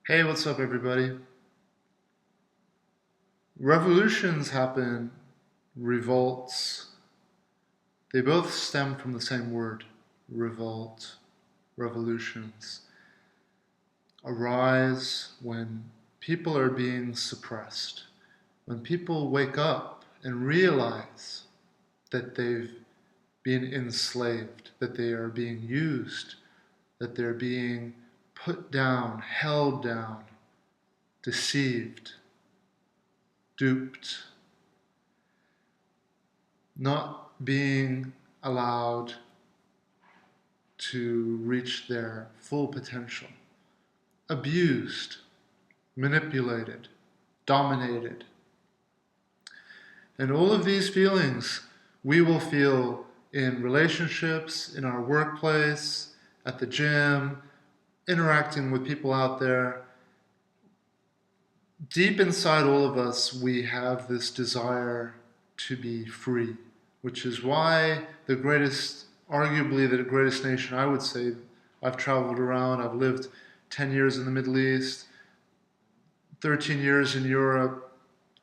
Hey, what's up, everybody? Revolutions happen, revolts. They both stem from the same word, revolt. Revolutions arise when people are being suppressed, when people wake up and realize that they've been enslaved, that they are being used, that they're being put down, held down, deceived, duped, not being allowed to reach their full potential, abused, manipulated, dominated. And all of these feelings we will feel in relationships, in our workplace, at the gym, interacting with people out there. Deep inside all of us, we have this desire to be free, which is why arguably the greatest nation, I would say, I've traveled around, I've lived 10 years in the Middle East, 13 years in Europe,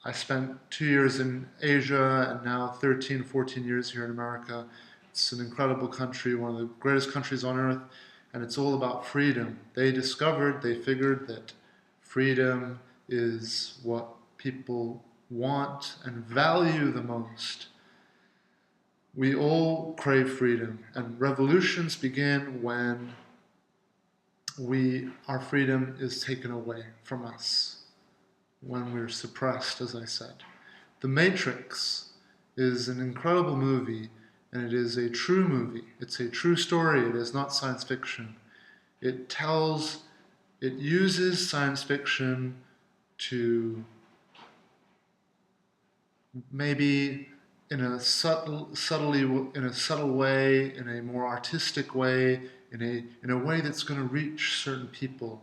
I spent 2 years in Asia, and now 13, 14 years here in America. It's an incredible country, one of the greatest countries on earth, and it's all about freedom. They figured that freedom is what people want and value the most. We all crave freedom, and revolutions begin when our freedom is taken away from us, when we're suppressed, as I said. The Matrix is an incredible movie, and it is a true movie. It's a true story. It is not science fiction. It uses science fiction to maybe in a subtle way, in a more artistic way, in a way that's going to reach certain people.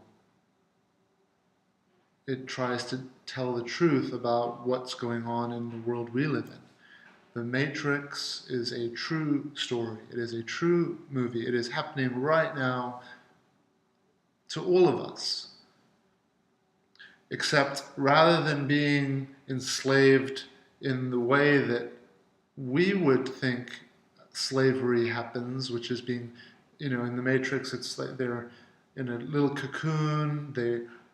It tries to tell the truth about what's going on in the world we live in. The Matrix is a true story. It is a true movie. It is happening right now to all of us. Except rather than being enslaved in the way that we would think slavery happens, which is being, in the Matrix, it's like they're in a little cocoon.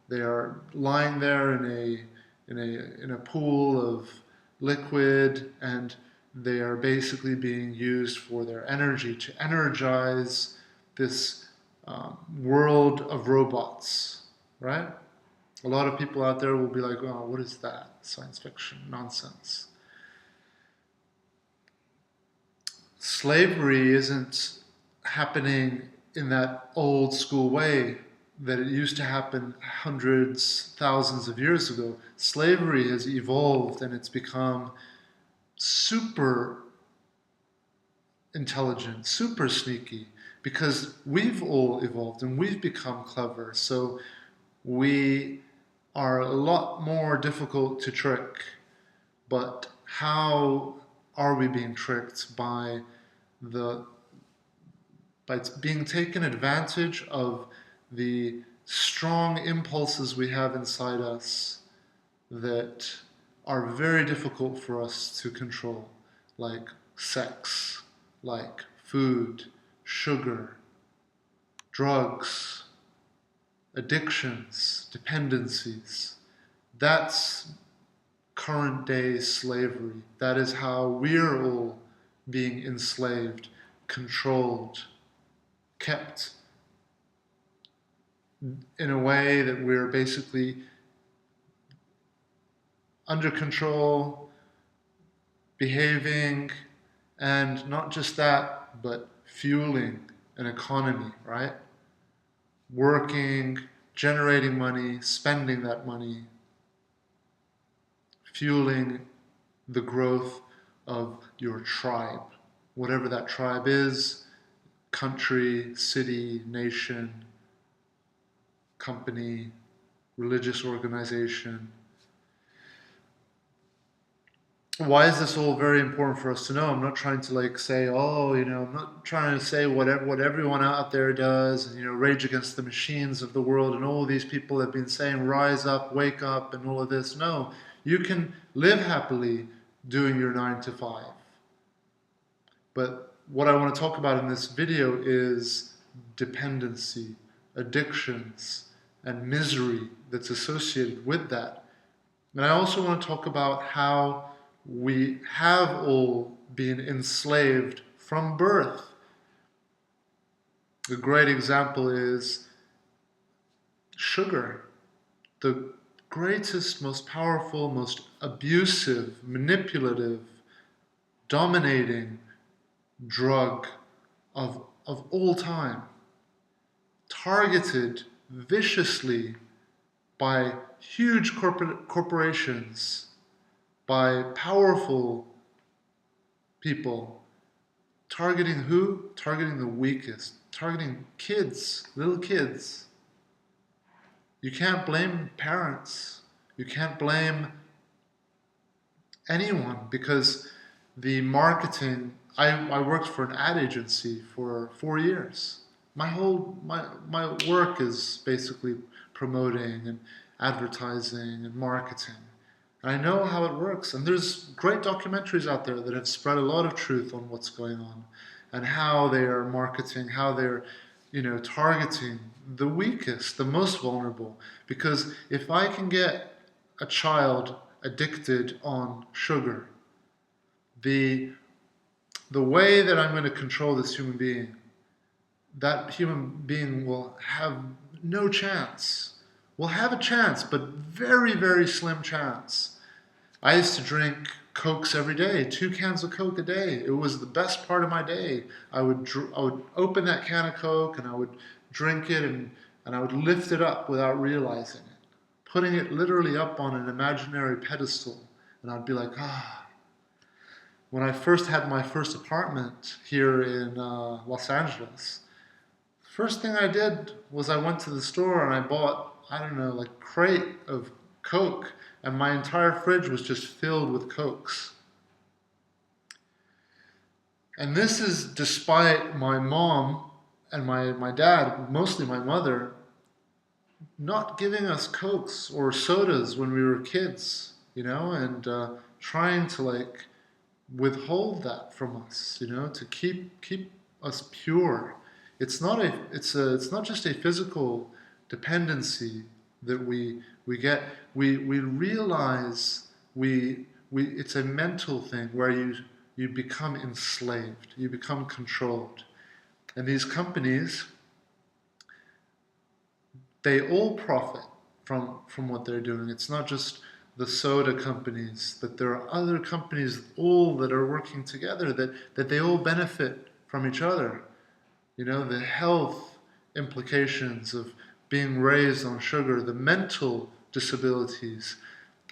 They are lying there in a pool of liquid, and they are basically being used for their energy to energize this world of robots, right? A lot of people out there will be like, oh, what is that? Science fiction nonsense. Slavery isn't happening in that old school way that it used to happen hundreds, thousands of years ago. Slavery has evolved and it's become super intelligent, super sneaky, because we've all evolved and we've become clever. So we are a lot more difficult to trick. But how are we being tricked the by being taken advantage of the strong impulses we have inside us that are very difficult for us to control, like sex, like food, sugar, drugs, addictions, dependencies. That's current day slavery. That is how we're all being enslaved, controlled, kept in a way that we're basically under control, behaving, and not just that, but fueling an economy, right? Working, generating money, spending that money, fueling the growth of your tribe, whatever that tribe is, country, city, nation, company, religious organization. why is this all very important for us to know? I'm not trying to like say, oh, I'm not trying to say what everyone out there does, and rage against the machines of the world, and all these people have been saying, rise up, wake up, and all of this. No, you can live happily doing your 9 to 5. But what I want to talk about in this video is dependency, addictions, and misery that's associated with that. And I also want to talk about how we have all been enslaved from birth. A great example is sugar, the greatest, most powerful, most abusive, manipulative, dominating drug of all time, targeted viciously by huge corporations, by powerful people, targeting who? Targeting the weakest, targeting kids, little kids. You can't blame parents. You can't blame anyone because the marketing, I worked for an ad agency for 4 years. My work is basically promoting and advertising and marketing. And I know how it works. And there's great documentaries out there that have spread a lot of truth on what's going on and how they are marketing, how they're targeting the weakest, the most vulnerable. Because if I can get a child addicted on sugar, the way that I'm going to control this human being, that human being will have no chance. Will have a chance, but very, very slim chance. I used to drink Cokes every day, 2 cans of Coke a day. It was the best part of my day. I would open that can of Coke and I would drink it and I would lift it up without realizing it, putting it literally up on an imaginary pedestal. And I'd be like, ah. When I first had my first apartment here in Los Angeles, first thing I did was I went to the store and I bought, I don't know, like a crate of Coke, and my entire fridge was just filled with Cokes. And this is despite my mom and my dad, mostly my mother, not giving us Cokes or sodas when we were kids, and trying to like withhold that from us, to keep us pure. It's not just a physical dependency that we get. We realize it's a mental thing where you become enslaved, you become controlled. And these companies, they all profit from what they're doing. It's not just the soda companies, that there are other companies all that are working together, that they all benefit from each other. The health implications of being raised on sugar, the mental disabilities,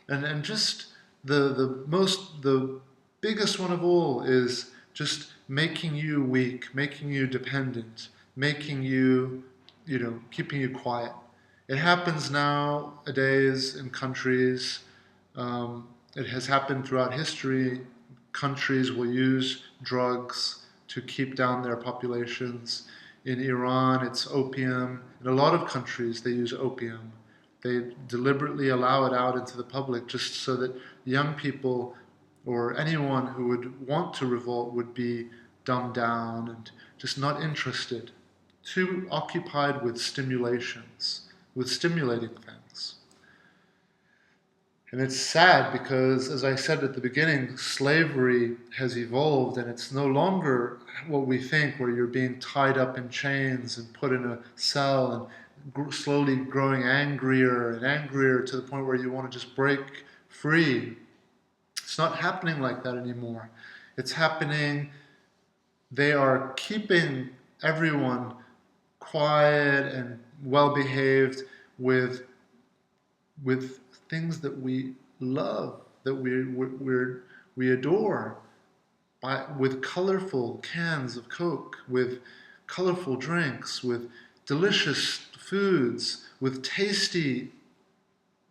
and just the biggest one of all is just making you weak, making you dependent, making you, keeping you quiet. It happens nowadays in countries. It has happened throughout history. Countries will use drugs to keep down their populations. In Iran, it's opium. In a lot of countries, they use opium. They deliberately allow it out into the public just so that young people or anyone who would want to revolt would be dumbed down and just not interested, too occupied with stimulations, with stimulating things. And it's sad because, as I said at the beginning, slavery has evolved and it's no longer what we think, where you're being tied up in chains and put in a cell and slowly growing angrier and angrier to the point where you want to just break free. It's not happening like that anymore. It's happening, they are keeping everyone quiet and well-behaved with things that we love, that we adore, with colorful cans of Coke, with colorful drinks, with delicious foods, with tasty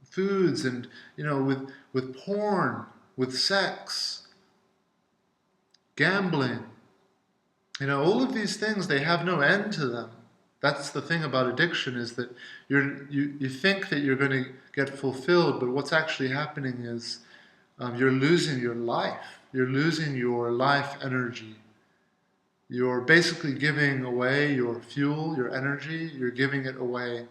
foods, and with porn, with sex, gambling. All of these things, they have no end to them. That's the thing about addiction, is that you think that you're going to get fulfilled, but what's actually happening is you're losing your life. You're losing your life energy. You're basically giving away your fuel, your energy. You're giving it away,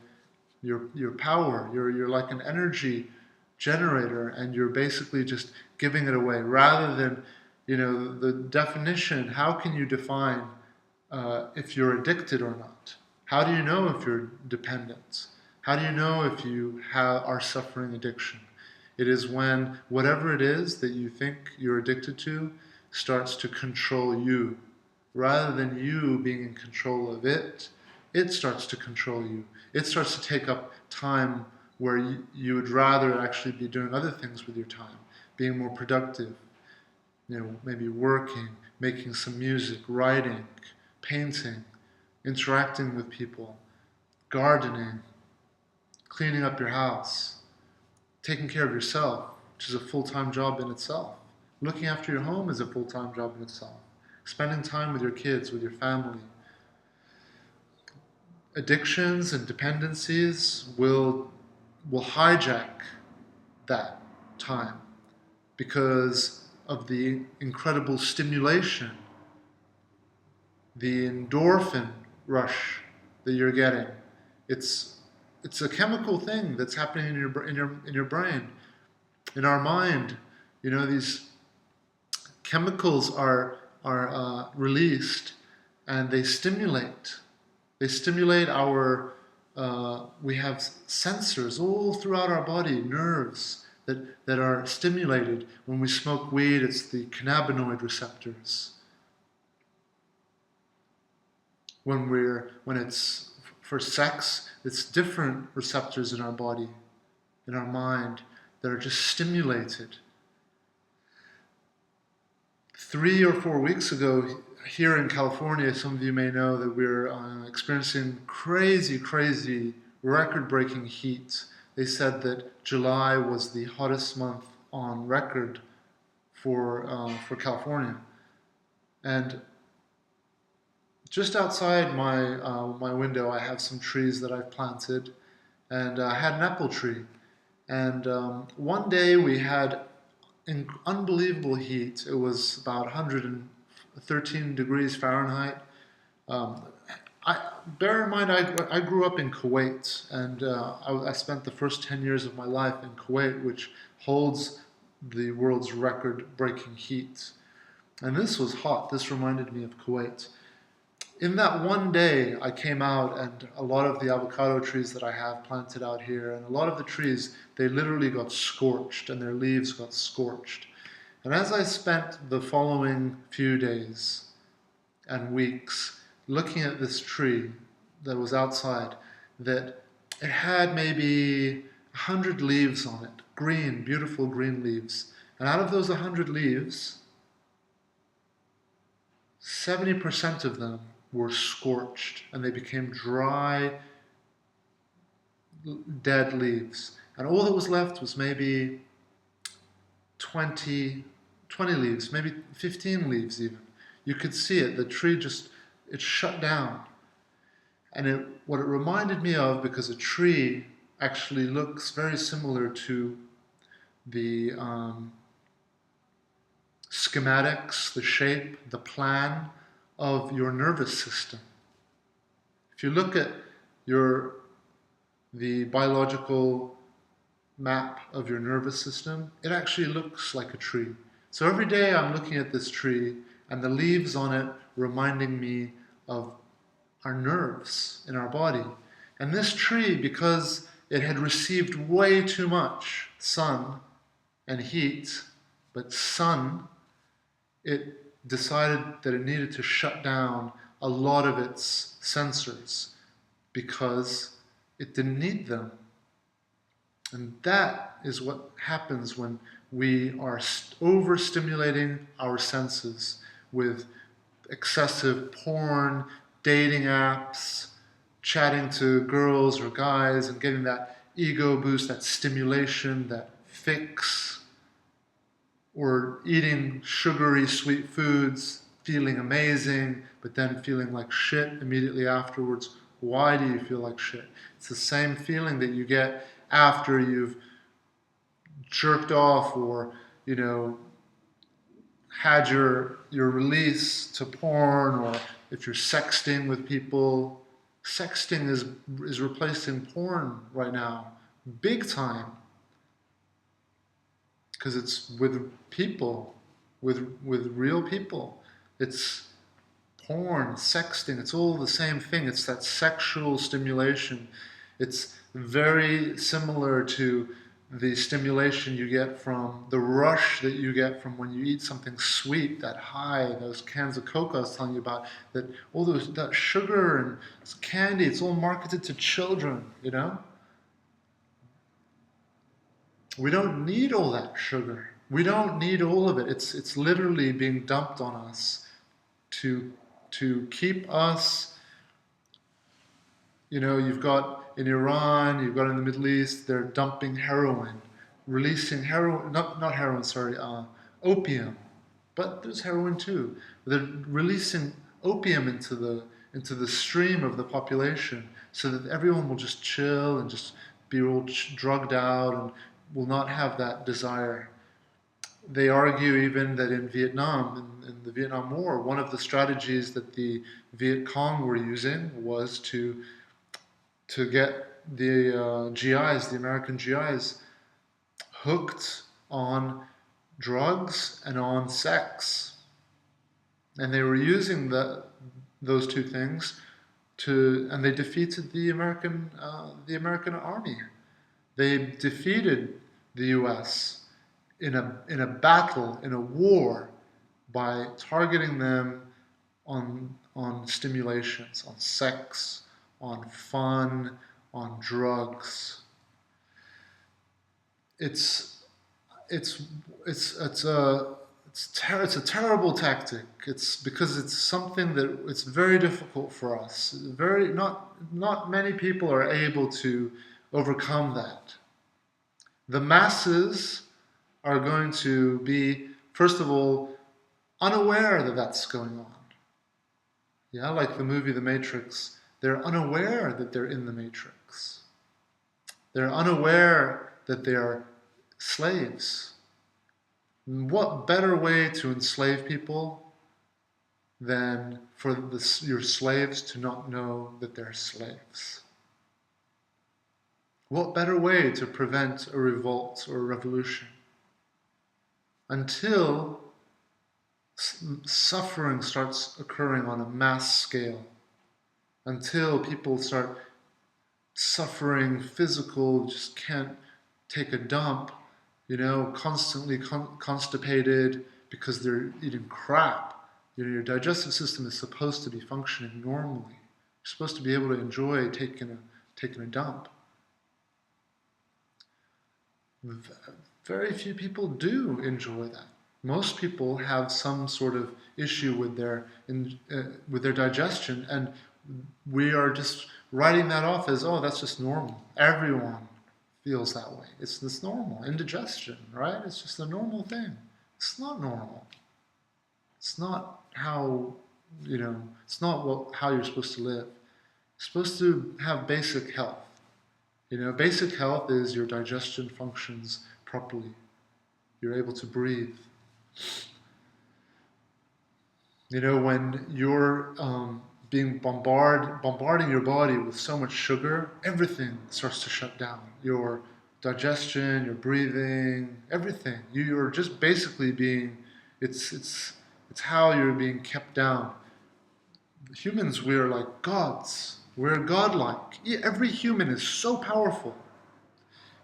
your power. You're like an energy generator, and you're basically just giving it away rather than, the definition. How can you define if you're addicted or not? How do you know if you're dependent? How do you know if you are suffering addiction? It is when whatever it is that you think you're addicted to starts to control you. Rather than you being in control of it, it starts to control you. It starts to take up time where you would rather actually be doing other things with your time, being more productive, maybe working, making some music, writing, painting, interacting with people, gardening, cleaning up your house, taking care of yourself, which is a full-time job in itself. Looking after your home is a full-time job in itself. Spending time with your kids, with your family. Addictions and dependencies will hijack that time because of the incredible stimulation, the endorphin rush that you're getting. It's a chemical thing that's happening in your brain, in our mind. These chemicals are released, and they stimulate. They stimulate our. We have sensors all throughout our body, nerves that are stimulated. When we smoke weed, it's the cannabinoid receptors. When it's for sex, it's different receptors in our body, in our mind, that are just stimulated. 3 or 4 weeks ago, here in California, some of you may know that we're experiencing crazy, record-breaking heat. They said that July was the hottest month on record for California. And just outside my window, I have some trees that I've planted, and I had an apple tree. And one day we had unbelievable heat. It was about 113 degrees Fahrenheit. Bear in mind, I grew up in Kuwait, and I spent the first 10 years of my life in Kuwait, which holds the world's record-breaking heat. And this was hot. This reminded me of Kuwait. In that one day, I came out, and a lot of the avocado trees that I have planted out here, and a lot of the trees, they literally got scorched, and their leaves got scorched. And as I spent the following few days and weeks looking at this tree that was outside, that it had maybe 100 leaves on it, green, beautiful green leaves. And out of those 100 leaves, 70% of them were scorched, and they became dry, dead leaves. And all that was left was maybe 20 leaves, maybe 15 leaves even. You could see it. The tree it shut down. And what it reminded me of, because a tree actually looks very similar to the schematics, the shape, the plan of your nervous system. If you look at the biological map of your nervous system, it actually looks like a tree. So every day I'm looking at this tree, and the leaves on it reminding me of our nerves in our body. And this tree, because it had received way too much sun and heat, but sun, it decided that it needed to shut down a lot of its sensors because it didn't need them. And that is what happens when we are overstimulating our senses with excessive porn, dating apps, chatting to girls or guys, and getting that ego boost, that stimulation, that fix. or eating sugary, sweet foods, feeling amazing, but then feeling like shit immediately afterwards. Why do you feel like shit? It's the same feeling that you get after you've jerked off or, you know, had your release to porn, or if you're sexting with people. Sexting is replacing porn right now, big time, because it's with people, with real people. It's porn, sexting, it's all the same thing. It's that sexual stimulation. It's very similar to the stimulation you get from the rush that you get from when you eat something sweet, that high, those cans of Coke I was telling you about, that all those, that sugar and candy, it's all marketed to children, you know? We don't need all that sugar. We don't need all of it. It's literally being dumped on us to keep us. You know, you've got in Iran, you've got in the Middle East, they're dumping heroin, releasing heroin, not heroin, sorry, opium, but there's heroin too. They're releasing opium into the stream of the population so that everyone will just chill and just be all drugged out and will not have that desire. They argue even that in Vietnam, in the Vietnam War, one of the strategies that the Viet Cong were using was to get the GIs, the American GIs, hooked on drugs and on sex, and they were using those two things and they defeated the American army. They defeated the U.S. in a battle, in a war, by targeting them on stimulations, on sex, on fun, on drugs. It's a terrible tactic. It's because it's something that it's very difficult for us. Not many people are able to overcome that. The masses are going to be, first of all, unaware that that's going on. Yeah, like the movie The Matrix. They're unaware that they're in the Matrix. They're unaware that they are slaves. What better way to enslave people than for your slaves to not know that they're slaves? What better way to prevent a revolt or a revolution? Until suffering starts occurring on a mass scale, until people start suffering physical, just can't take a dump, you know, constantly constipated because they're eating crap. You know, your digestive system is supposed to be functioning normally. You're supposed to be able to enjoy taking a dump. Very few people do enjoy that. Most people have some sort of issue with their digestion, and we are just writing that off as, oh, that's just normal. Everyone feels that way. It's normal. Indigestion, right? It's just a normal thing. It's not normal. It's not how, you know, it's not how you're supposed to live. You're supposed to have basic health. You know, basic health is your digestion functions properly. You're able to breathe. You know, when you're being bombarding your body with so much sugar, everything starts to shut down. Your digestion, your breathing, everything. You're just basically being, it's how you're being kept down. Humans, we're like gods. We're godlike. Every human is so powerful.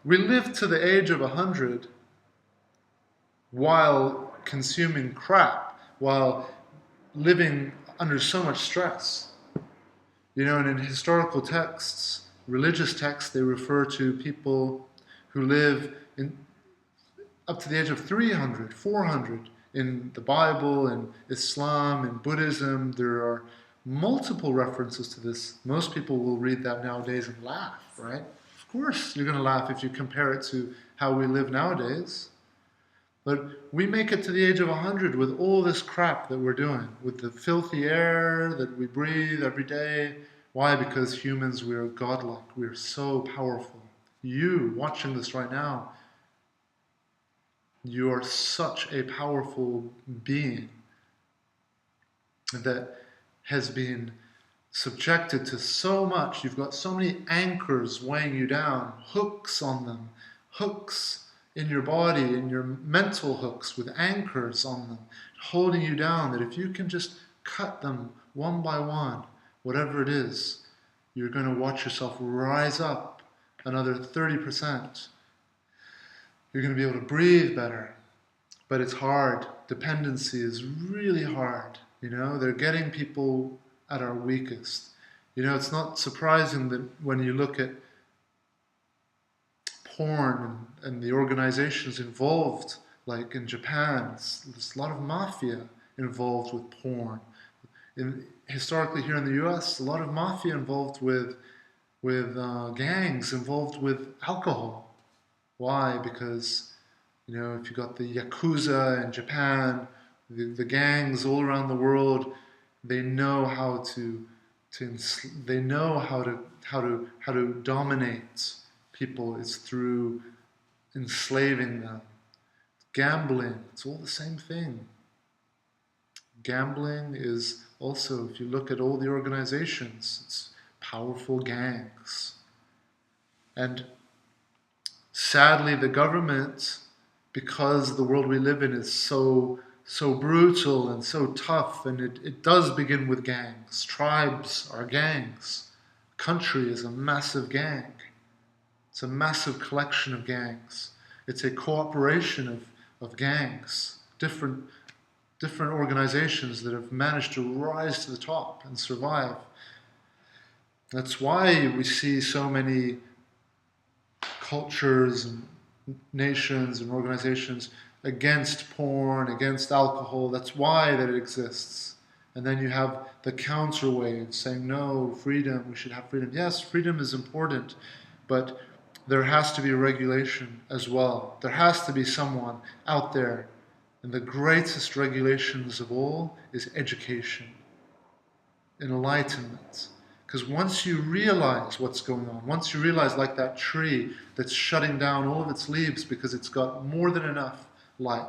We live to the age of 100 while consuming crap, while living under so much stress. You know, and in historical texts, religious texts, they refer to people who live up to the age of 300, 400. In the Bible, in Islam, in Buddhism, there are multiple references to this. Most people will read that nowadays and laugh, right? Of course you're going to laugh if you compare it to how we live nowadays. But we make it to the age of 100 with all this crap that we're doing, with the filthy air that we breathe every day. Why? Because humans, we are godlike. We are so powerful. You, watching this right now, you are such a powerful being that has been subjected to so much. You've got so many anchors weighing you down, hooks on them, hooks in your body, in your mental hooks with anchors on them, holding you down, that if you can just cut them one by one, whatever it is, you're going to watch yourself rise up another 30%. You're going to be able to breathe better. But it's hard. Dependency is really hard. They're getting people at our weakest. It's not surprising that when you look at porn and the organizations involved, like in Japan, there's a lot of mafia involved with porn. Historically here in the US, a lot of mafia involved with gangs, involved with alcohol. Why? Because if you got the Yakuza in Japan, the gangs all around the world, they know how to dominate people. It's through enslaving them. Gambling, it's all the same thing. Gambling is also, if you look at all the organizations, it's powerful gangs. And sadly, the government, because the world we live in is so brutal and so tough, and it does begin with gangs. Tribes are gangs. Country is a massive gang. It's a massive collection of gangs. It's a cooperation of gangs, different organizations that have managed to rise to the top and survive. That's why we see so many cultures and nations and organizations against porn, against alcohol. That's why that it exists. And then you have the counter wave saying, no, freedom, we should have freedom. Yes, freedom is important, but there has to be a regulation as well. There has to be someone out there. And the greatest regulations of all is education, enlightenment. Because once you realize what's going on, once you realize, like that tree that's shutting down all of its leaves because it's got more than enough light,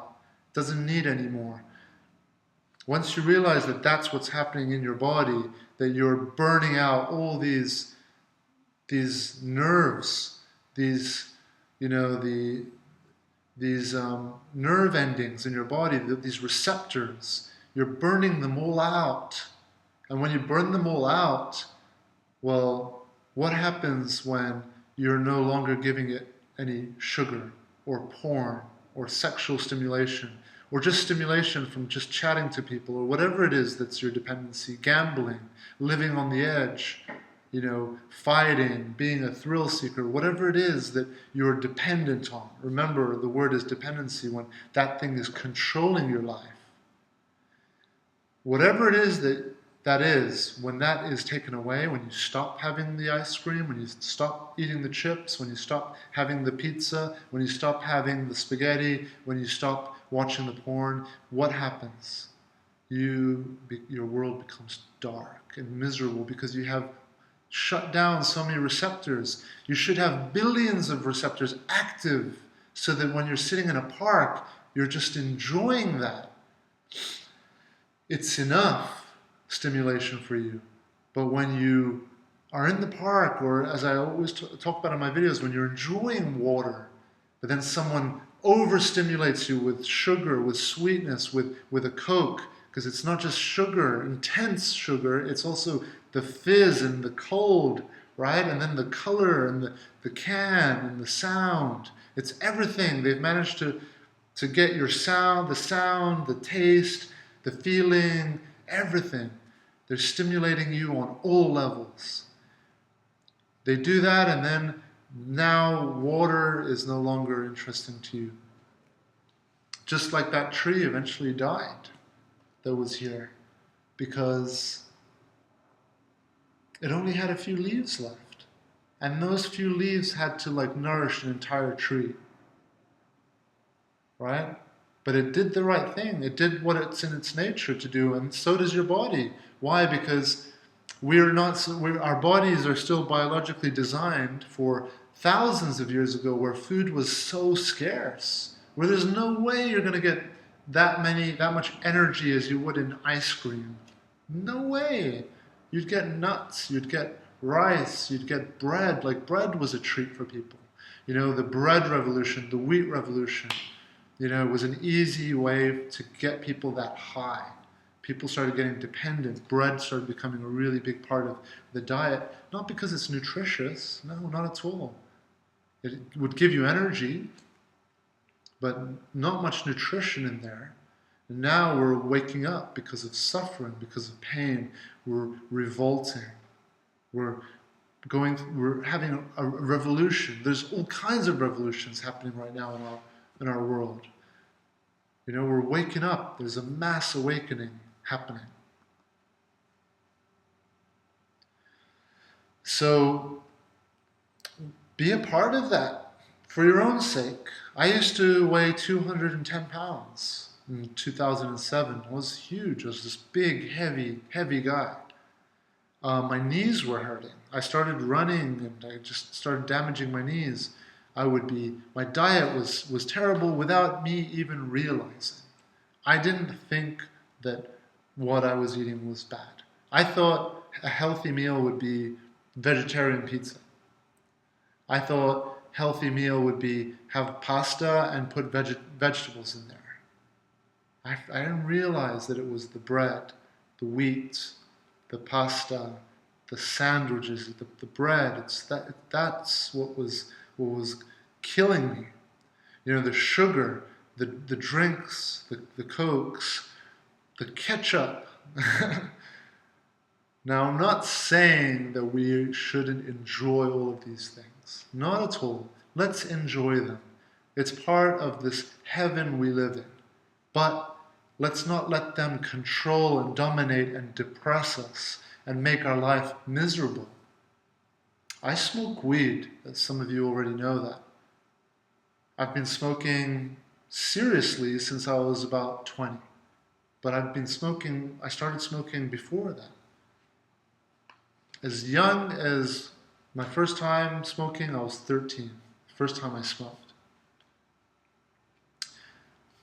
doesn't need any more. Once you realize that that's what's happening in your body, that you're burning out all these nerves, these nerve endings in your body, these receptors, you're burning them all out. And when you burn them all out, well, what happens when you're no longer giving it any sugar or porn or sexual stimulation or just stimulation from just chatting to people or whatever it is that's your dependency, gambling, living on the edge, fighting, being a thrill seeker, whatever it is that you're dependent on. Remember, the word is dependency, when that thing is controlling your life. Whatever it is that is, when that is taken away, when you stop having the ice cream, when you stop eating the chips, when you stop having the pizza, when you stop having the spaghetti, when you stop watching the porn, what happens? Your world becomes dark and miserable because you have shut down so many receptors. You should have billions of receptors active so that when you're sitting in a park, you're just enjoying that. It's enough stimulation for you. But when you are in the park, or as I always talk about in my videos, when you're enjoying water, but then someone overstimulates you with sugar, with sweetness, with a Coke, because it's not just sugar, intense sugar, it's also the fizz and the cold, right? And then the color and the can and the sound. It's everything. They've managed to get your sound, the taste, the feeling, everything. They're stimulating you on all levels. They do that, and then now water is no longer interesting to you. Just like that tree eventually died that was here, because it only had a few leaves left. And those few leaves had to nourish an entire tree. Right? But it did the right thing. It did what it's in its nature to do, and so does your body. Why? Because our bodies are still biologically designed for thousands of years ago, where food was so scarce, where there's no way you're going to get that much energy as you would in ice cream. No way. You'd get nuts, you'd get rice, you'd get bread. Like, bread was a treat for people. The bread revolution, the wheat revolution, it was an easy way to get people that high. People started getting dependent. Bread started becoming a really big part of the diet, not because it's nutritious, no, not at all. It would give you energy, but not much nutrition in there. And now we're waking up because of suffering, because of pain. We're revolting. We're having a revolution. There's all kinds of revolutions happening right now in our world. We're waking up. There's a mass awakening happening. So be a part of that for your own sake. I used to weigh 210 pounds in 2007. I was huge. I was this big, heavy guy. My knees were hurting. I started running and I just started damaging my knees. My diet was terrible without me even realizing. I didn't think that what I was eating was bad. I thought a healthy meal would be vegetarian pizza. I thought healthy meal would be have pasta and put vegetables in there. I didn't realize that it was the bread, the wheat, the pasta, the sandwiches, the bread. That's what was killing me. The sugar, the drinks, the Cokes, the ketchup. Now, I'm not saying that we shouldn't enjoy all of these things. Not at all. Let's enjoy them. It's part of this heaven we live in. But let's not let them control and dominate and depress us and make our life miserable. I smoke weed, as some of you already know that. I've been smoking seriously since I was about 20. But I started smoking before that. As young as my first time smoking, I was 13. First time I smoked.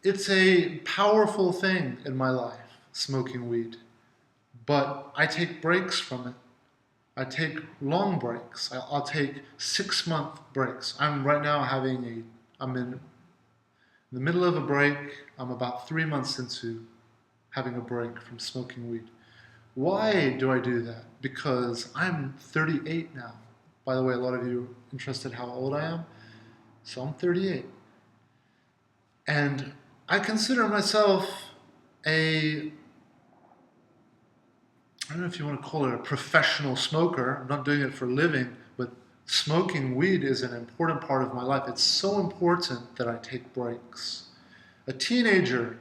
It's a powerful thing in my life, smoking weed. But I take breaks from it. I take long breaks. I'll take 6-month breaks. I'm in the middle of a break. I'm about 3 months into having a break from smoking weed. Why do I do that? Because I'm 38 now. By the way, a lot of you are interested how old I am. So I'm 38. And I consider myself I don't know if you want to call it a professional smoker. I'm not doing it for a living, but smoking weed is an important part of my life. It's so important that I take breaks. A teenager,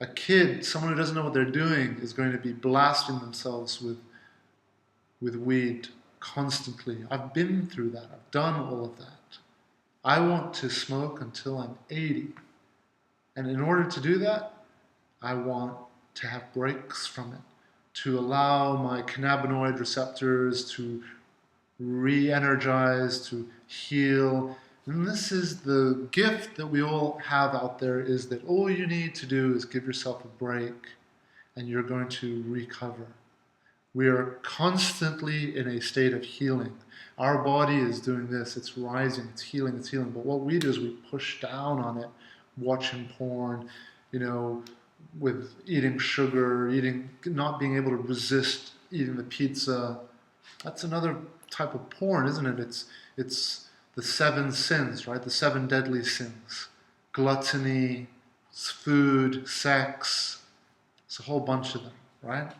a kid, someone who doesn't know what they're doing is going to be blasting themselves with weed constantly. I've been through that. I've done all of that. I want to smoke until I'm 80. And in order to do that, I want to have breaks from it, to allow my cannabinoid receptors to re-energize, to heal. And this is the gift that we all have out there, is that all you need to do is give yourself a break and you're going to recover. We are constantly in a state of healing. Our body is doing this, it's rising, it's healing. But what we do is we push down on it, watching porn, with eating sugar, not being able to resist eating the pizza. That's another type of porn, isn't it? It's the 7 sins, right? The 7 deadly sins. Gluttony, food, sex. It's a whole bunch of them, right?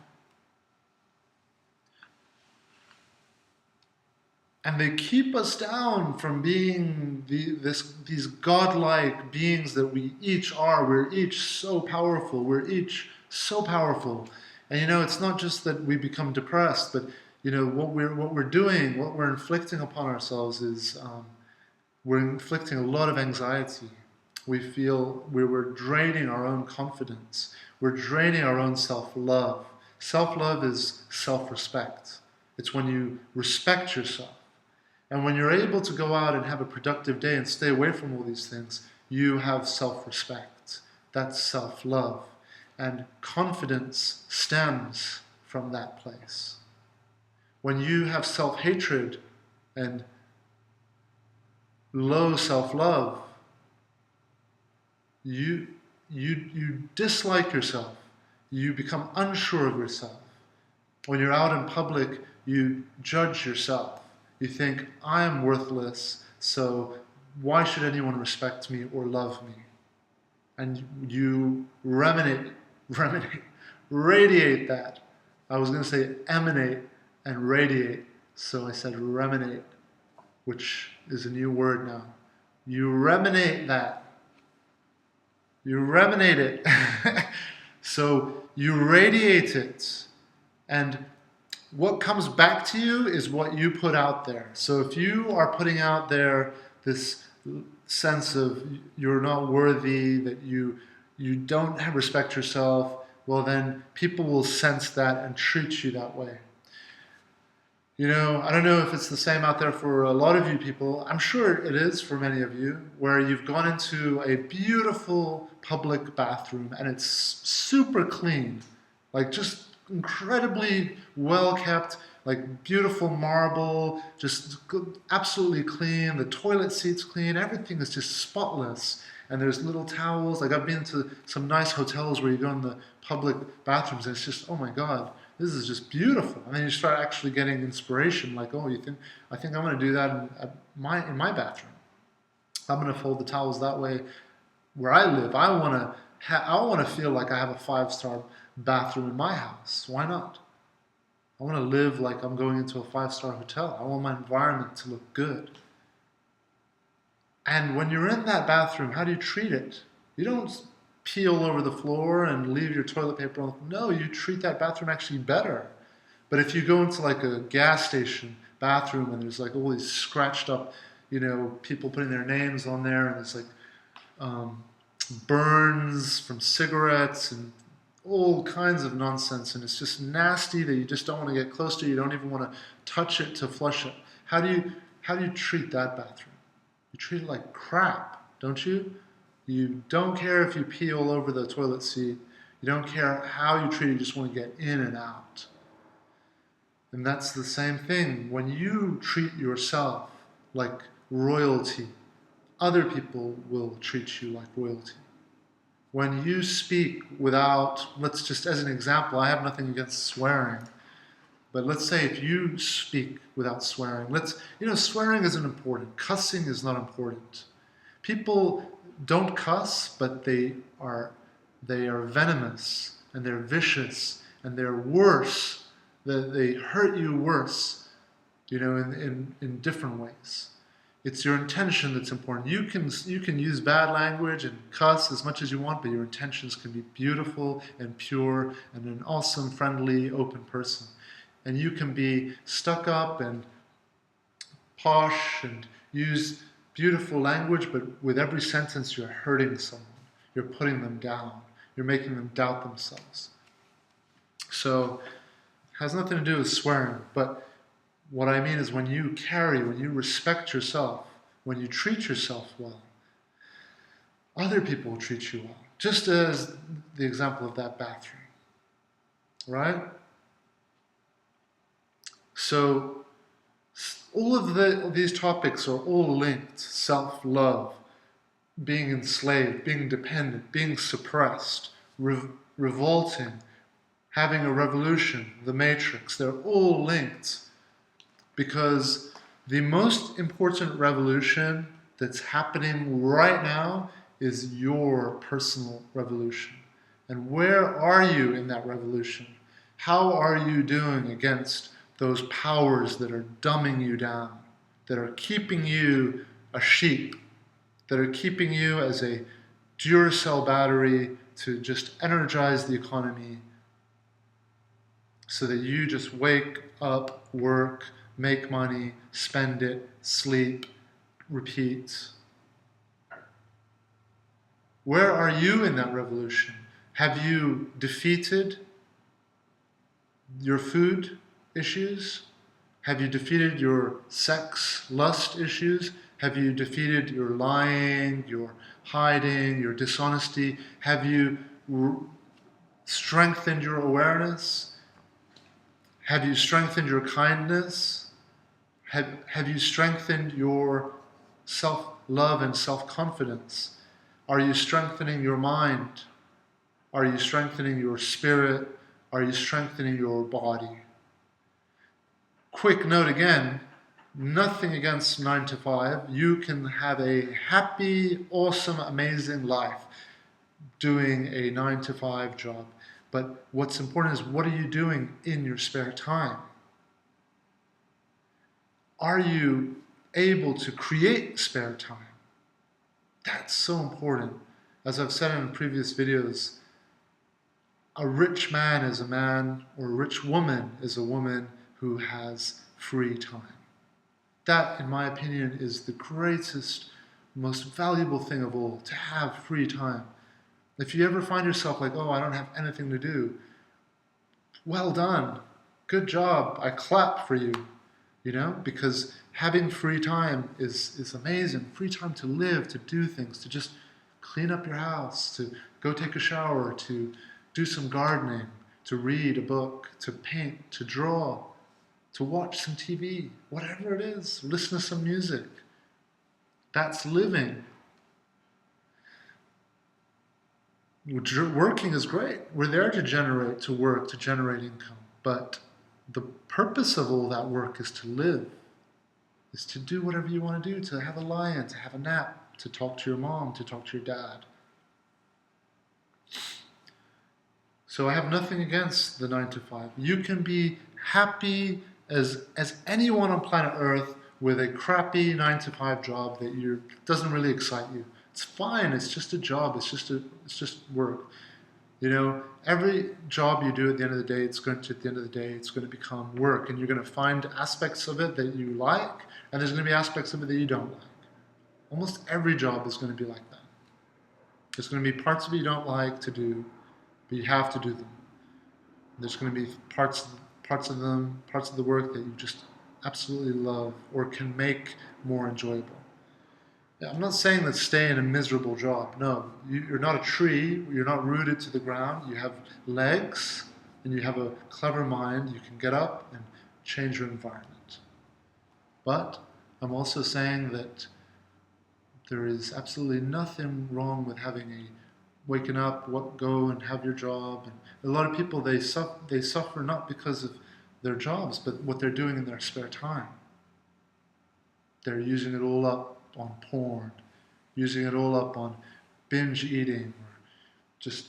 And they keep us down from being these godlike beings that we each are. We're each so powerful. We're each so powerful. And it's not just that we become depressed, but what we're doing, what we're inflicting upon ourselves is we're inflicting a lot of anxiety. we feel we're draining our own confidence. We're draining our own self-love. Self-love is self-respect. It's when you respect yourself. And when you're able to go out and have a productive day and stay away from all these things, you have self-respect. That's self-love. And confidence stems from that place. When you have self-hatred and low self-love, you dislike yourself. You become unsure of yourself. When you're out in public, you judge yourself. You think, I am worthless, so why should anyone respect me or love me? And you radiate that. I was going to say emanate and radiate, so I said reminate, which is a new word now. You reminate that. You reminate it. So you radiate it. And what comes back to you is what you put out there. So if you are putting out there this sense of you're not worthy, that you don't respect yourself, well then people will sense that and treat you that way. You know, I don't know if it's the same out there for a lot of you people. I'm sure it is for many of you, where you've gone into a beautiful public bathroom and it's super clean, like just incredibly well kept, like beautiful marble, just absolutely clean. The toilet seat's clean, everything is just spotless. And there's little towels. Like I've been to some nice hotels where you go in the public bathrooms and it's just, oh my God, this is just beautiful. And then you start actually getting inspiration, like, oh, I think I'm going to do that in my bathroom. I'm going to fold the towels that way where I live. I want to feel like I have a 5-star bathroom in my house. Why not? I want to live like I'm going into a 5-star hotel. I want my environment to look good. And when you're in that bathroom, how do you treat it? You don't pee all over the floor and leave your toilet paper on the floor. No, you treat that bathroom actually better. But if you go into like a gas station bathroom and there's like all these scratched up, you know, people putting their names on there and it's like burns from cigarettes and all kinds of nonsense, and it's just nasty that you just don't want to get close to. You don't even want to touch it to flush it. How do you treat that bathroom? You treat it like crap, don't you? You don't care if you pee all over the toilet seat. You don't care how you treat it. You just want to get in and out. And that's the same thing. When you treat yourself like royalty, other people will treat you like royalty. When you speak without, let's just as an example, I have nothing against swearing, but let's say if you speak without swearing, swearing isn't important. Cussing is not important. People don't cuss, but they are venomous and they're vicious and they're worse. They hurt you worse, in different ways. It's your intention that's important. You can use bad language and cuss as much as you want, but your intentions can be beautiful and pure and an awesome, friendly, open person. And you can be stuck up and posh and use beautiful language, but with every sentence you're hurting someone. You're putting them down. You're making them doubt themselves. So it has nothing to do with swearing, but what I mean is when you respect yourself, when you treat yourself well, other people will treat you well. Just as the example of that bathroom, right? So all of these topics are all linked. Self-love, being enslaved, being dependent, being suppressed, revolting, having a revolution, the matrix, they're all linked. Because the most important revolution that's happening right now is your personal revolution. And where are you in that revolution? How are you doing against those powers that are dumbing you down, that are keeping you a sheep, that are keeping you as a Duracell battery to just energize the economy so that you just wake up, work, make money, spend it, sleep, repeat. Where are you in that revolution? Have you defeated your food issues? Have you defeated your sex, lust issues? Have you defeated your lying, your hiding, your dishonesty? Have you strengthened your awareness? Have you strengthened your kindness? Have you strengthened your self-love and self-confidence? Are you strengthening your mind? Are you strengthening your spirit? Are you strengthening your body? Quick note again, nothing against 9 to 5. You can have a happy, awesome, amazing life doing a 9 to 5 job. But what's important is, what are you doing in your spare time? Are you able to create spare time? That's so important. As I've said in previous videos, a rich man is a man, or a rich woman is a woman who has free time. That, in my opinion, is the greatest, most valuable thing of all, to have free time. If you ever find yourself like, oh, I don't have anything to do, well done, good job, I clap for you, because having free time is amazing. Free time to live, to do things, to just clean up your house, to go take a shower, to do some gardening, to read a book, to paint, to draw, to watch some TV, whatever it is, listen to some music. That's living. Working is great. We're there to work, to generate income. But the purpose of all that work is to live, is to do whatever you want to do, to have a lie-in, to have a nap, to talk to your mom, to talk to your dad. So I have nothing against the 9 to 5. You can be happy as anyone on planet Earth with a crappy 9 to 5 job that doesn't really excite you. It's fine. It's just a job. It's just work. Every job you do at the end of the day, it's going to become work, and you're going to find aspects of it that you like, and there's going to be aspects of it that you don't like. Almost every job is going to be like that. There's going to be parts of it you don't like to do, but you have to do them. There's going to be parts of the work that you just absolutely love or can make more enjoyable. Yeah, I'm not saying that stay in a miserable job. No, you're not a tree. You're not rooted to the ground. You have legs and you have a clever mind. You can get up and change your environment. But I'm also saying that there is absolutely nothing wrong with waking up, go and have your job. And a lot of people, they suffer not because of their jobs, but what they're doing in their spare time. They're using it all up on porn, using it all up on binge eating, or just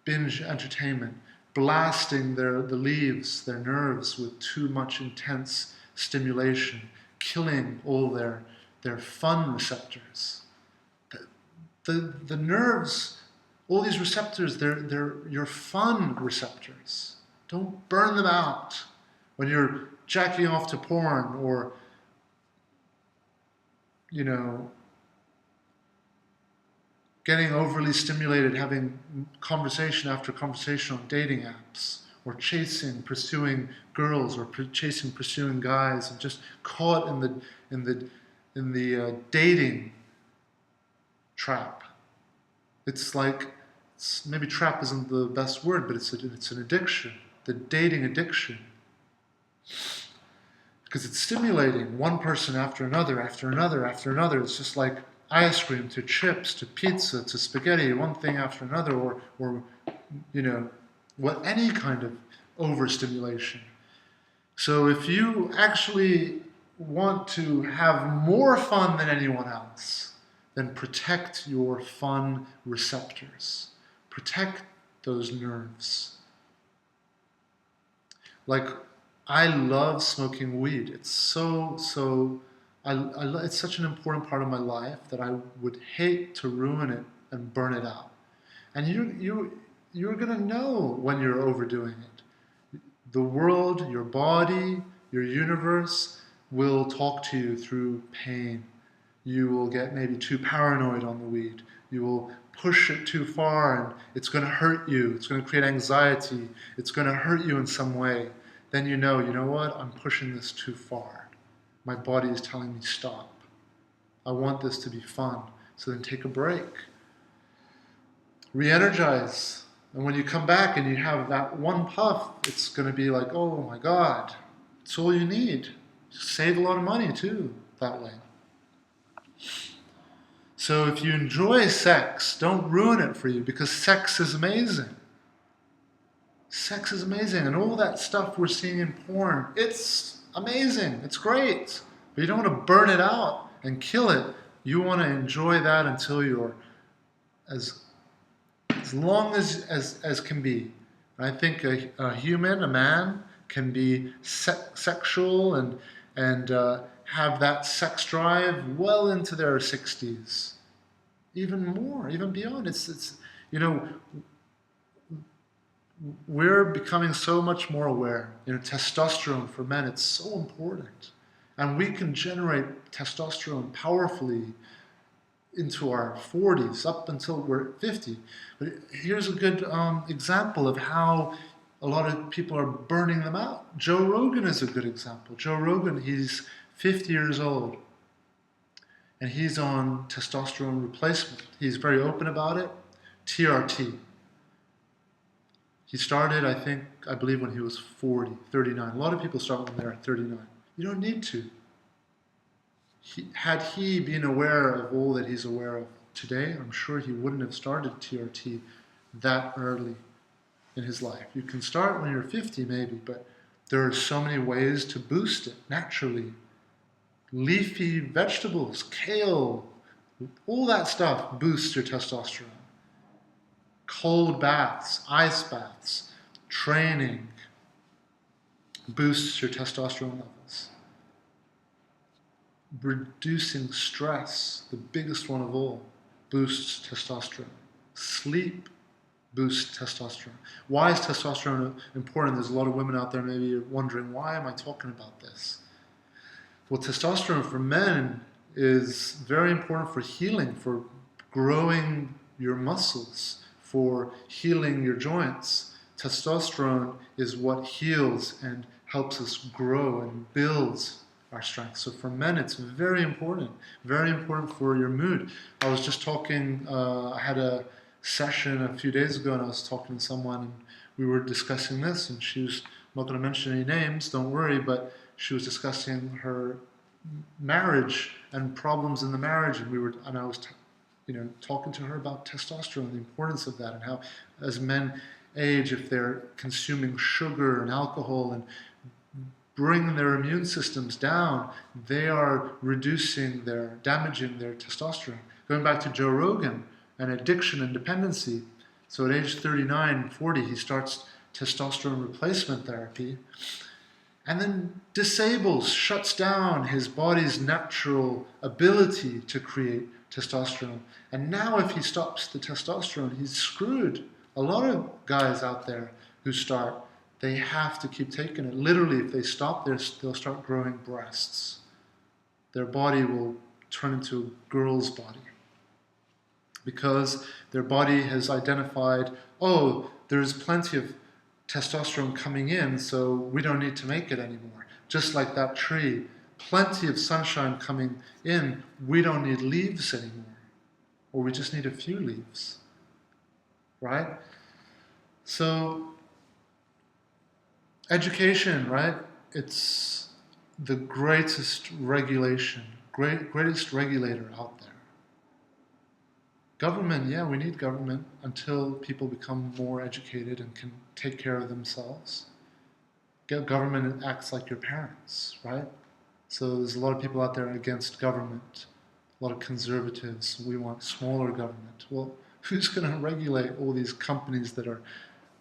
binge entertainment, blasting their nerves with too much intense stimulation, killing all their fun receptors. The nerves, all these receptors, they're your fun receptors. Don't burn them out when you're jacking off to porn, or getting overly stimulated, having conversation after conversation on dating apps, or pursuing girls, or pursuing guys, and just caught in the dating trap. It's like, maybe trap isn't the best word, but it's an addiction, the dating addiction. Because it's stimulating one person after another, after another, after another. It's just like ice cream to chips to pizza to spaghetti, one thing after another, or any kind of overstimulation. So if you actually want to have more fun than anyone else, then protect your fun receptors. Protect those nerves. Like, I love smoking weed. It's it's such an important part of my life that I would hate to ruin it and burn it out. And you're gonna know when you're overdoing it. The world, your body, your universe will talk to you through pain. You will get maybe too paranoid on the weed. You will push it too far and it's going to hurt you. It's going to create anxiety. It's going to hurt you in some way. Then you know what? I'm pushing this too far. My body is telling me stop. I want this to be fun. So then take a break. Re-energize. And when you come back and you have that one puff, it's going to be like, oh my God, it's all you need. Save a lot of money too that way. So if you enjoy sex, don't ruin it for you, because sex is amazing. Sex is amazing, and all that stuff we're seeing in porn, it's amazing, it's great. But you don't want to burn it out and kill it. You want to enjoy that until you're as long as can be. I think a human, a man, can be sexual and have that sex drive well into their 60s. Even more, even beyond. It's we're becoming so much more aware. Testosterone for men, it's so important. And we can generate testosterone powerfully into our 40s, up until we're 50. But here's a good example of how a lot of people are burning them out. Joe Rogan is a good example. Joe Rogan, he's 50 years old. And he's on testosterone replacement. He's very open about it. TRT. He started, I believe when he was 39. A lot of people start when they're 39. You don't need to. Had he been aware of all that he's aware of today, I'm sure he wouldn't have started TRT that early in his life. You can start when you're 50 maybe, but there are so many ways to boost it naturally. Leafy vegetables, kale, all that stuff boosts your testosterone. Cold baths, ice baths, training boosts your testosterone levels. Reducing stress, the biggest one of all, boosts testosterone. Sleep boosts testosterone. Why is testosterone important? There's a lot of women out there maybe wondering, why am I talking about this? Well, testosterone for men is very important for healing, for growing your muscles, for healing your joints. Testosterone is what heals and helps us grow and builds our strength. So for men, it's very important for your mood. I was just talking, I had a session a few days ago and I was talking to someone and we were discussing this, and she was, I'm not going to mention any names, don't worry, but she was discussing her marriage and problems in the marriage, and I was talking to her about testosterone, the importance of that, and how as men age, if they're consuming sugar and alcohol and bring their immune systems down, they are damaging their testosterone. Going back to Joe Rogan and addiction and dependency, so at age 39, 40, he starts testosterone replacement therapy, and then shuts down his body's natural ability to create testosterone. And now if he stops the testosterone, he's screwed. A lot of guys out there who start, they have to keep taking it. Literally, if they stop, they'll start growing breasts. Their body will turn into a girl's body, because their body has identified, oh, there's plenty of testosterone coming in, so we don't need to make it anymore. Just like that tree, plenty of sunshine coming in, we don't need leaves anymore, or we just need a few leaves, right? So education, right? It's the greatest regulation, greatest regulator out there. Government, yeah, we need government until people become more educated and can take care of themselves. Government acts like your parents, right? So there's a lot of people out there against government, a lot of conservatives. We want smaller government. Well, who's going to regulate all these companies that are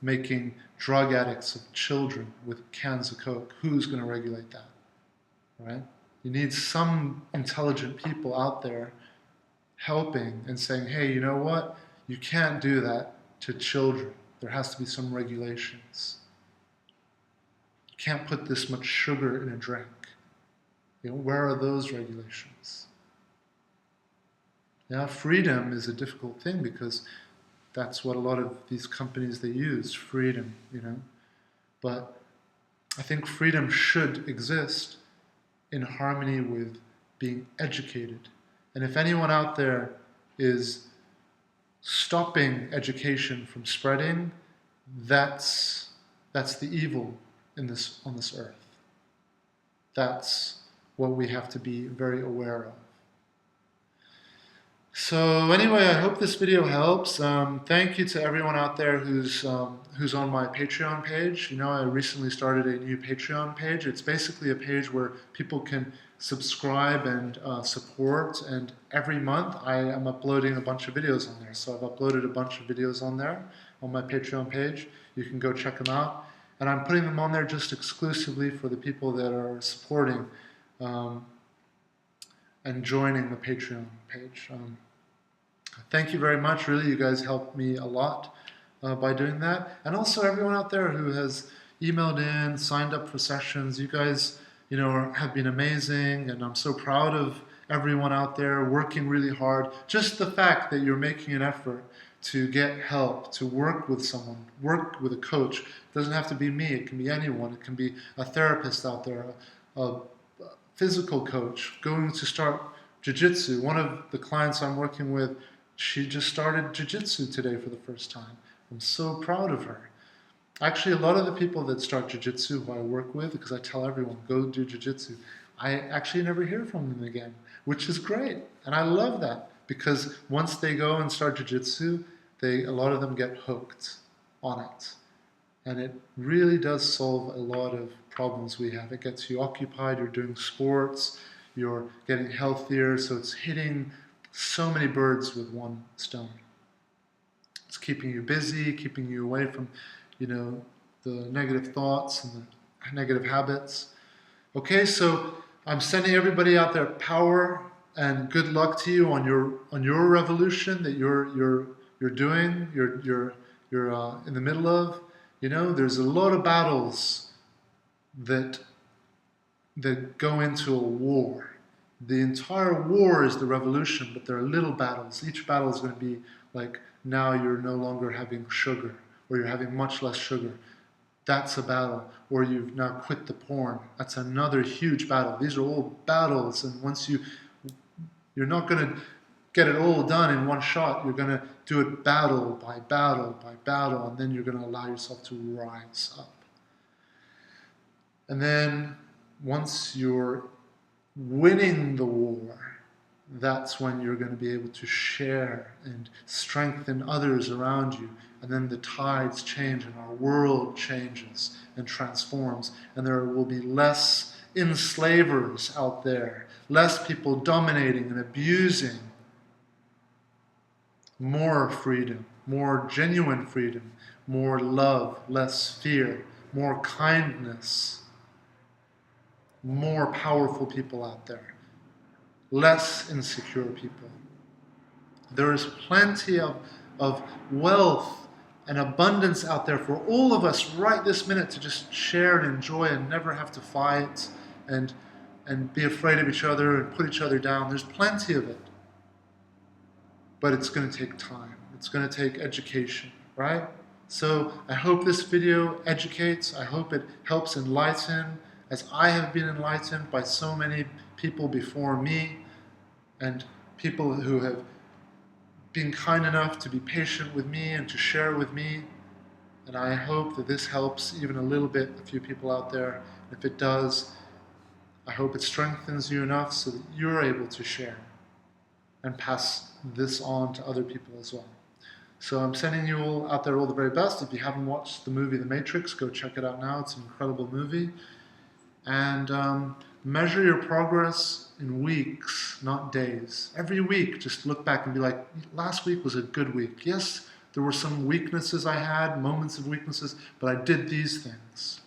making drug addicts of children with cans of Coke? Who's going to regulate that, right? You need some intelligent people out there helping and saying, hey, you know what? You can't do that to children. There has to be some regulations. You can't put this much sugar in a drink. Where are those regulations? Yeah, freedom is a difficult thing because that's what a lot of these companies they use, freedom, you know. But I think freedom should exist in harmony with being educated. And if anyone out there is stopping education from spreading, that's the evil in this on this earth. That's what we have to be very aware of. So anyway, I hope this video helps. Thank you to everyone out there who's on my Patreon page. You know, I recently started a new Patreon page. It's basically a page where people can subscribe and support. And every month, I am uploading a bunch of videos on there. So I've uploaded a bunch of videos on there on my Patreon page. You can go check them out. And I'm putting them on there just exclusively for the people that are supporting and joining the Patreon page. Thank you very much. Really, you guys helped me a lot by doing that. And also everyone out there who has emailed in, signed up for sessions. You guys, you know, have been amazing, and I'm so proud of everyone out there working really hard. Just the fact that you're making an effort to get help, to work with someone, work with a coach. It doesn't have to be me. It can be anyone. It can be a therapist out there, a physical coach, going to start jiu-jitsu. One of the clients I'm working with, she just started jiu-jitsu today for the first time. I'm so proud of her. Actually, a lot of the people that start jiu-jitsu who I work with, because I tell everyone, go do jiu-jitsu, I actually never hear from them again, which is great. And I love that, because once they go and start jiu-jitsu, a lot of them get hooked on it. And it really does solve a lot of problems we have. It gets you occupied, you're doing sports, you're getting healthier, so it's hitting so many birds with one stone. It's keeping you busy, keeping you away from, you know, the negative thoughts and the negative habits. Okay, so I'm sending everybody out there power and good luck to you on your revolution that you're doing, you're in the middle of. You know, there's a lot of battles that go into a war. The entire war is the revolution, but there are little battles. Each battle is going to be like, now you're no longer having sugar, or you're having much less sugar. That's a battle. Or you've now quit the porn. That's another huge battle. These are all battles, and once you're not going to get it all done in one shot. You're going to do it battle by battle by battle, and then you're going to allow yourself to rise up. And then once you're winning the war, that's when you're going to be able to share and strengthen others around you. And then the tides change and our world changes and transforms. And there will be less enslavers out there, less people dominating and abusing. More freedom, more genuine freedom, more love, less fear, more kindness, more powerful people out there, less insecure people. There is plenty of wealth and abundance out there for all of us right this minute to just share and enjoy and never have to fight and be afraid of each other and put each other down. There's plenty of it. But it's going to take time. It's going to take education, right? So I hope this video educates. I hope it helps enlighten, as I have been enlightened by so many people before me, and people who have been kind enough to be patient with me and to share with me. And I hope that this helps even a little bit, a few people out there. If it does, I hope it strengthens you enough so that you're able to share and pass this on to other people as well. So I'm sending you all out there all the very best. If you haven't watched the movie The Matrix, go check it out now. It's an incredible movie. And measure your progress in weeks, not days. Every week, just look back and be like, last week was a good week. Yes, there were some weaknesses I had, moments of weaknesses, but I did these things,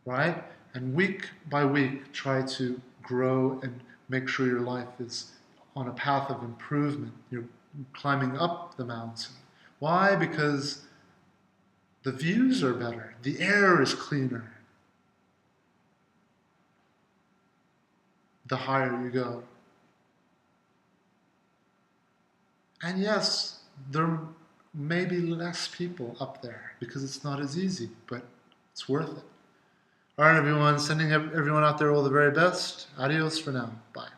right? And week by week, try to grow and make sure your life is on a path of improvement. You're climbing up the mountain. Why? Because the views are better. The air is cleaner. The higher you go. And yes, there may be less people up there because it's not as easy, but it's worth it. All right, everyone, sending everyone out there all the very best. Adios for now. Bye.